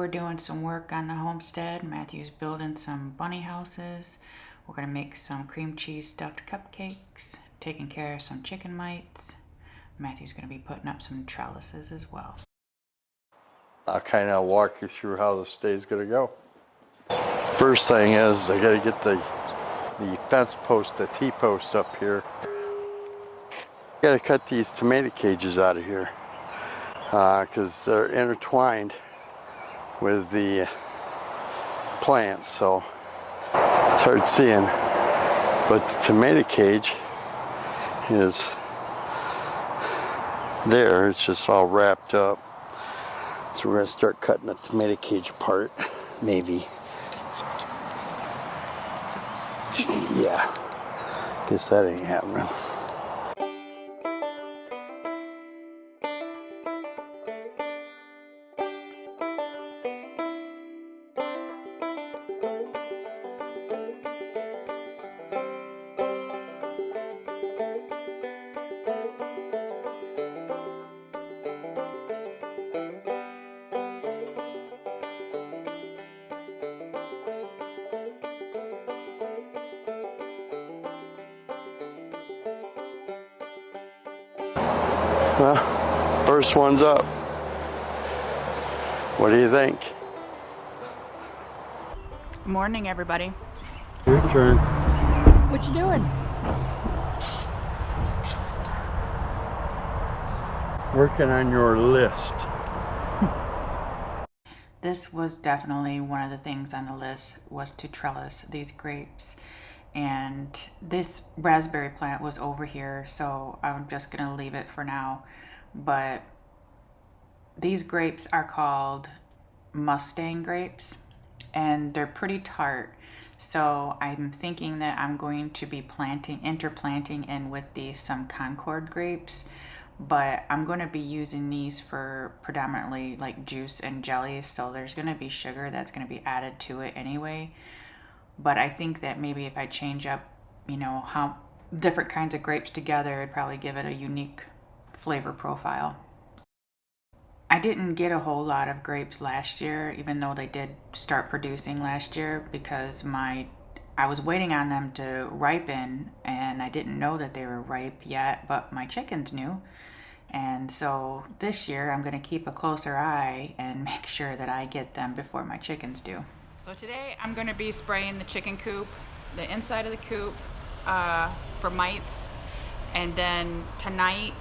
we're doing some work on the homestead. Matthew's building some bunny houses. We're gonna make some cream cheese stuffed cupcakes, taking care of some chicken mites. Matthew's gonna be putting up some trellises as well. I'll kind of walk you through how this day's gonna go. First thing is I gotta get the fence post, the T-post up here. Gotta cut these tomato cages out of here because they're intertwined with the plants, so it's hard seeing. But the tomato cage is there, it's just all wrapped up. So we're gonna start cutting the tomato cage apart, maybe. Yeah, guess that ain't happening. Well, first one's up. What do you think? Morning, everybody. Your turn. What you doing? Working on your list. This was definitely one of the things on the list, was to trellis these grapes. And this raspberry plant was over here, so I'm just gonna leave it for now. But these grapes are called Mustang grapes, and they're pretty tart. So I'm thinking that I'm going to be interplanting in with these some Concord grapes, but I'm going to be using these for predominantly like juice and jellies. So there's going to be sugar that's going to be added to it anyway. But I think that maybe if I change up, you know, how different kinds of grapes together, it'd probably give it a unique flavor profile. I didn't get a whole lot of grapes last year, even though they did start producing last year, because I was waiting on them to ripen, and I didn't know that they were ripe yet, but my chickens knew. And so this year I'm going to keep a closer eye and make sure that I get them before my chickens do. So today I'm going to be spraying the chicken coop, the inside of the coop, for mites. And then tonight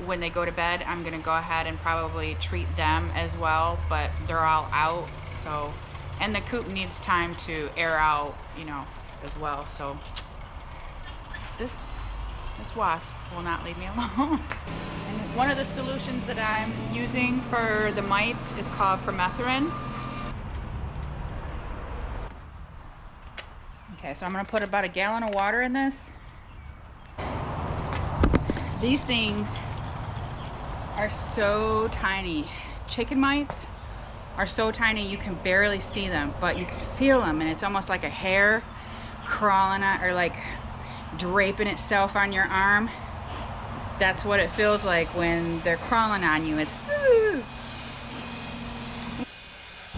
when they go to bed, I'm going to go ahead and probably treat them as well, but they're all out. So, and the coop needs time to air out, you know, as well. So this wasp will not leave me alone. And one of the solutions that I'm using for the mites is called permethrin. Okay, so I'm gonna put about a gallon of water in this. These things are so tiny. Chicken mites are so tiny you can barely see them, but you can feel them, and it's almost like a hair crawling on, or like draping itself on your arm. That's what it feels like when they're crawling on you. It's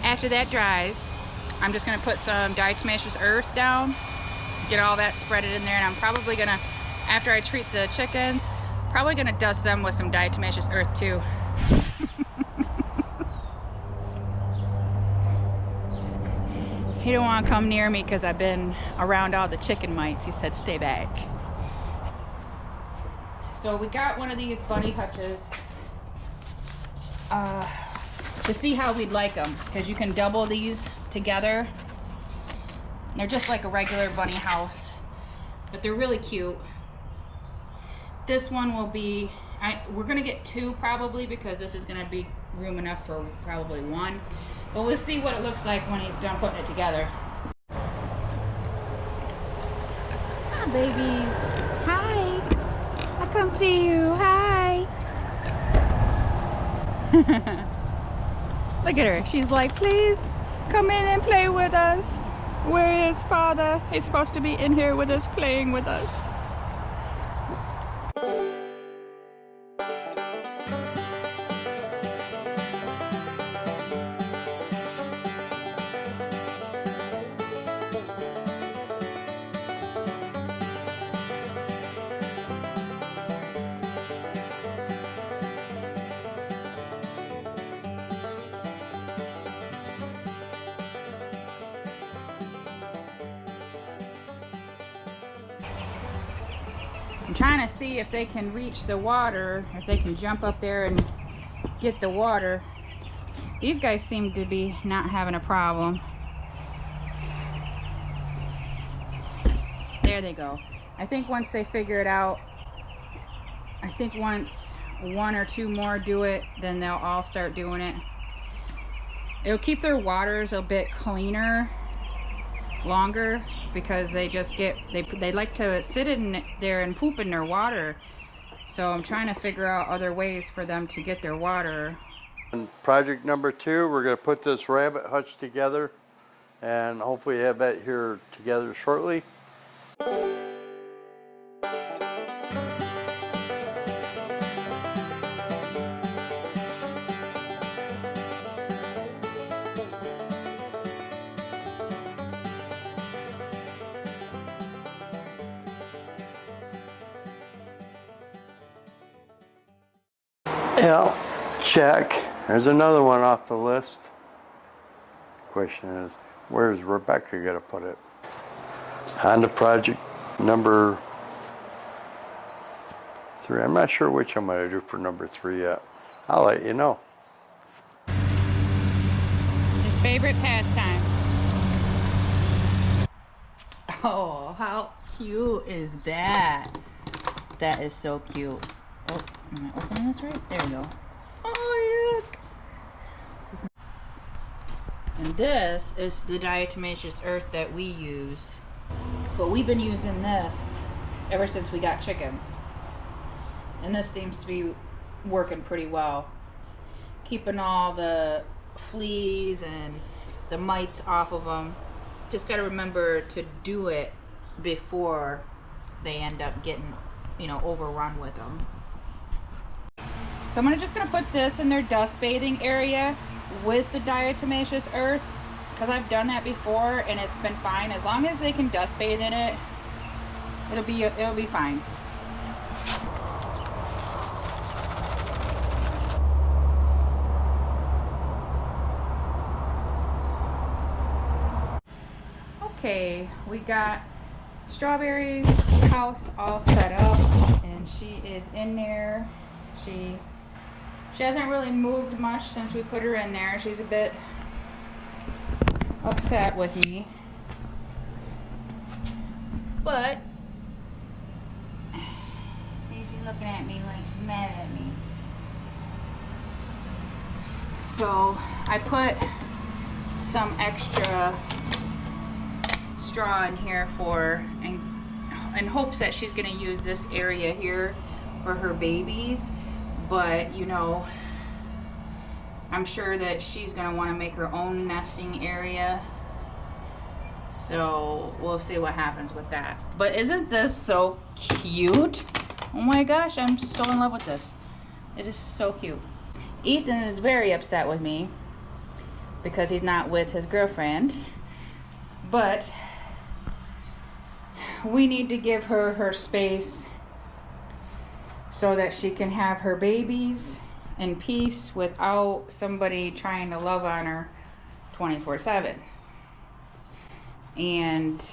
after that dries, I'm just gonna put some diatomaceous earth down, get all that spreaded in there, and I'm probably gonna, after I treat the chickens, probably gonna dust them with some diatomaceous earth too. He don't want to come near me because I've been around all the chicken mites. He said stay back. So we got one of these bunny hutches to see how we'd like them, because you can double these together. They're just like a regular bunny house, but they're really cute. This one will be, we're gonna get two probably, because this is gonna be room enough for probably one. But we'll see what it looks like when he's done putting it together. Hi, babies. Hi. I come see you. Hi. Look at her. She's like, please come in and play with us. Where is Father? He's supposed to be in here with us, playing with us. I'm trying to see if they can reach the water, if they can jump up there and get the water. These guys seem to be not having a problem. There they go. I think once they figure it out, I think once one or two more do it, then they'll all start doing it. It'll keep their waters a bit cleaner longer, because they just get, they like to sit in there and poop in their water. So I'm trying to figure out other ways for them to get their water. And project number 2, we're going to put this rabbit hutch together and hopefully have that here together shortly. Yeah, check. There's another one off the list. Question is, where's Rebecca gonna put it? On to project number 3. I'm not sure which I'm gonna do for number 3 yet. I'll let you know. His favorite pastime. Oh, how cute is that? That is so cute. Oh, am I opening this right? There we go. Oh, look! And this is the diatomaceous earth that we use. But we've been using this ever since we got chickens. And this seems to be working pretty well. Keeping all the fleas and the mites off of them. Just got to remember to do it before they end up getting, you know, overrun with them. So I'm just gonna put this in their dust bathing area with the diatomaceous earth, because I've done that before and it's been fine. As long as they can dust bathe in it, it'll be fine. Okay, we got Strawberry's house all set up and she is in there. She hasn't really moved much since we put her in there. She's a bit upset with me. But see, she's looking at me like she's mad at me. So I put some extra straw in here in hopes that she's gonna use this area here for her babies. But you know, I'm sure that she's gonna want to make her own nesting area, so we'll see what happens with that. But isn't this so cute? Oh my gosh, I'm so in love with this. It is so cute. Ethan is very upset with me because he's not with his girlfriend, but we need to give her her space so that she can have her babies in peace without somebody trying to love on her 24/7. And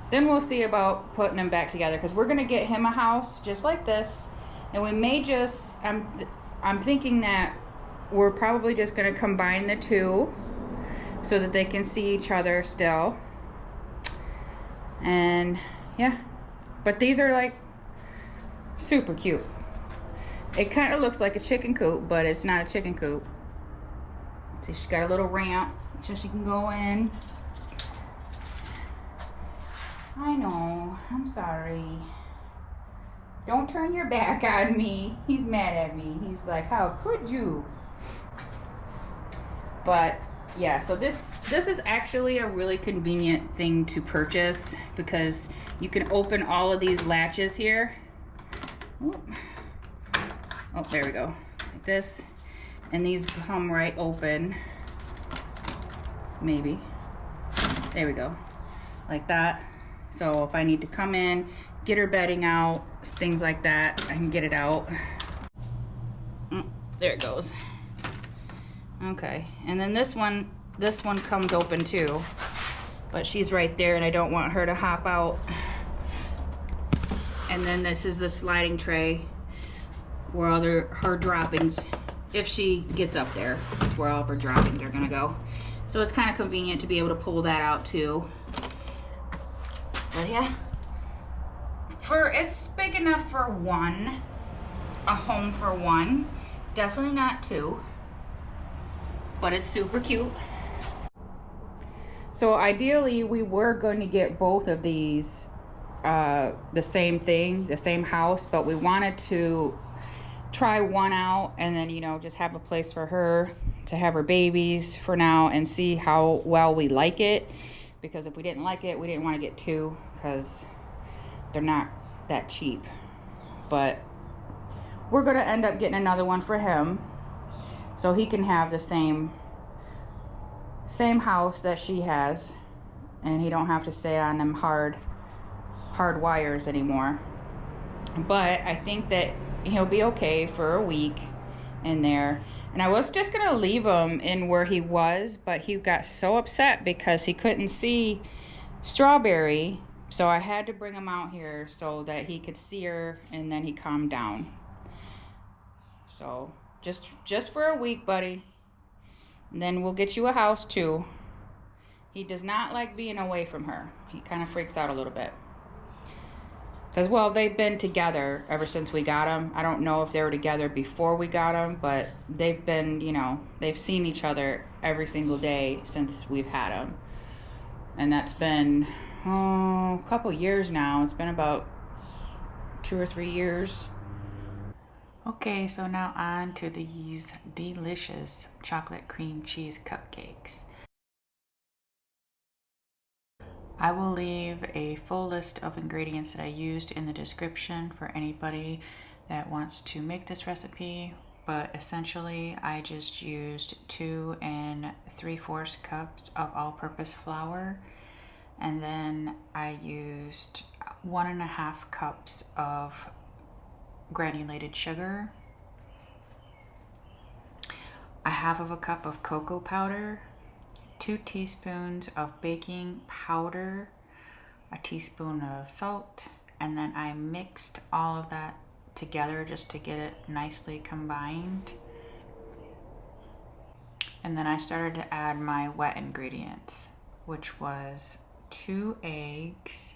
then we'll see about putting them back together, because we're gonna get him a house just like this, and we may just, I'm thinking that we're probably just gonna combine the two so that they can see each other still. And yeah, but these are like super cute. It kind of looks like a chicken coop, but it's not a chicken coop. See, she's got a little ramp so she can go in. I know, I'm sorry. Don't turn your back on me. He's mad at me. He's like, how could you? But yeah, so this is actually a really convenient thing to purchase, because you can open all of these latches here. Oh, there we go, like this, and these come right open. Maybe, there we go, like that. So if I need to come in, get her bedding out, things like that, I can get it out. There it goes. Okay, and then this one comes open too, but she's right there and I don't want her to hop out And then this is the sliding tray where all her droppings, if she gets up there, that's where all of her droppings are gonna go. So it's kind of convenient to be able to pull that out too. But yeah, it's big enough for one, a home for one. Definitely not two, but it's super cute. So ideally we were going to get both of these the same thing, the same house, but we wanted to try one out and then, you know, just have a place for her to have her babies for now and see how well we like it. Because if we didn't like it, we didn't want to get two because they're not that cheap. But we're gonna end up getting another one for him so he can have the same house that she has, and he don't have to stay on them hard wires anymore. But I think that he'll be okay for a week in there. And I was just gonna leave him in where he was, but he got so upset because he couldn't see Strawberry, so I had to bring him out here so that he could see her, and then he calmed down. So just for a week, buddy, and then we'll get you a house too. He does not like being away from her. He kind of freaks out a little bit. Because, well, they've been together ever since we got them. I don't know if they were together before we got them, but they've been, you know, they've seen each other every single day since we've had them. And that's been, a couple years now. It's been about 2 or 3 years. Okay, so now on to these delicious chocolate cream cheese cupcakes. I will leave a full list of ingredients that I used in the description for anybody that wants to make this recipe, but essentially I just used 2 3/4 cups of all-purpose flour, and then I used 1.5 cups of granulated sugar, 1/2 cup of cocoa powder, 2 teaspoons of baking powder, a teaspoon of salt, and then I mixed all of that together just to get it nicely combined. And then I started to add my wet ingredients, which was 2 eggs,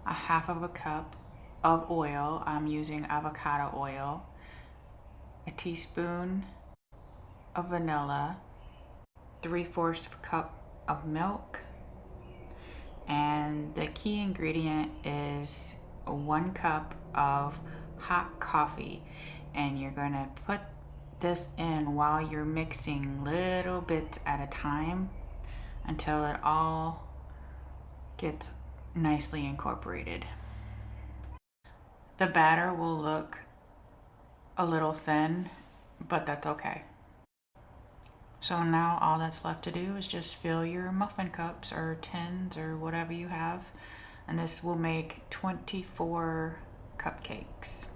1/2 cup of oil. I'm using avocado oil, a teaspoon of vanilla, 3/4 cup of milk, and the key ingredient is 1 cup of hot coffee. And you're going to put this in while you're mixing little bits at a time until it all gets nicely incorporated. The batter will look a little thin, but that's okay. So now all that's left to do is just fill your muffin cups or tins or whatever you have, and this will make 24 cupcakes.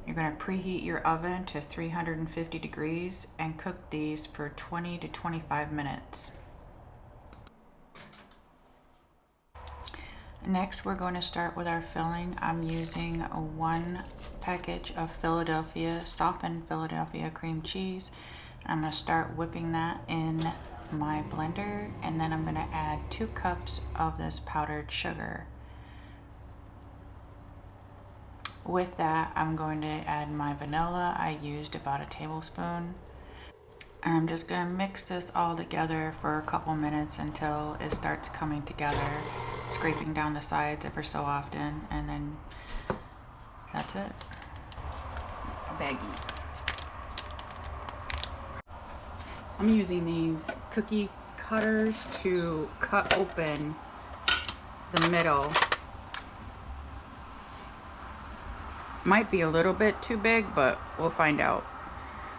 You're going to preheat your oven to 350 degrees and cook these for 20 to 25 minutes. Next, we're going to start with our filling. I'm using 1 package of softened Philadelphia cream cheese. I'm going to start whipping that in my blender, and then I'm going to add 2 cups of this powdered sugar. With that, I'm going to add my vanilla. I used about a tablespoon. And I'm just going to mix this all together for a couple minutes until it starts coming together, scraping down the sides ever so often, and then that's it. Baggy. I'm using these cookie cutters to cut open the middle. Might be a little bit too big, but we'll find out.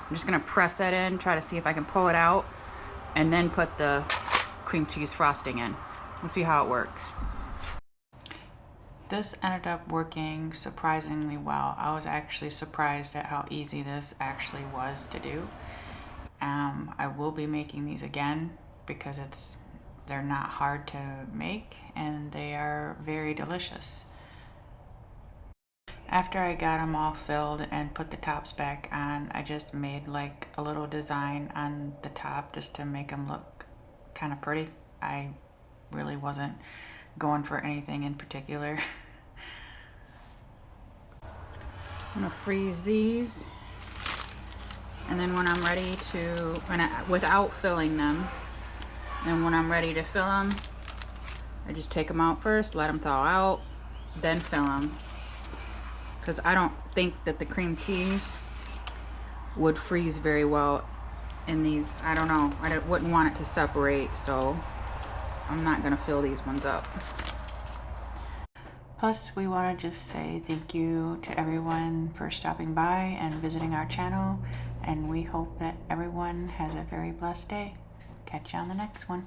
I'm just gonna press that in, try to see if I can pull it out, and then put the cream cheese frosting in. We'll see how it works. This ended up working surprisingly well. I was actually surprised at how easy this actually was to do. I will be making these again because it's They're not hard to make and they are very delicious. After I got them all filled and put the tops back on, I just made like a little design on the top just to make them look kind of pretty. I really wasn't going for anything in particular. I'm gonna freeze these, and then when I'm ready to, without filling them, and when I'm ready to fill them, I just take them out first, let them thaw out, then fill them. Because I don't think that the cream cheese would freeze very well in these. I don't know. Wouldn't want it to separate, so I'm not gonna fill these ones up. Plus, we want to just say thank you to everyone for stopping by and visiting our channel, and we hope that everyone has a very blessed day. Catch you on the next one.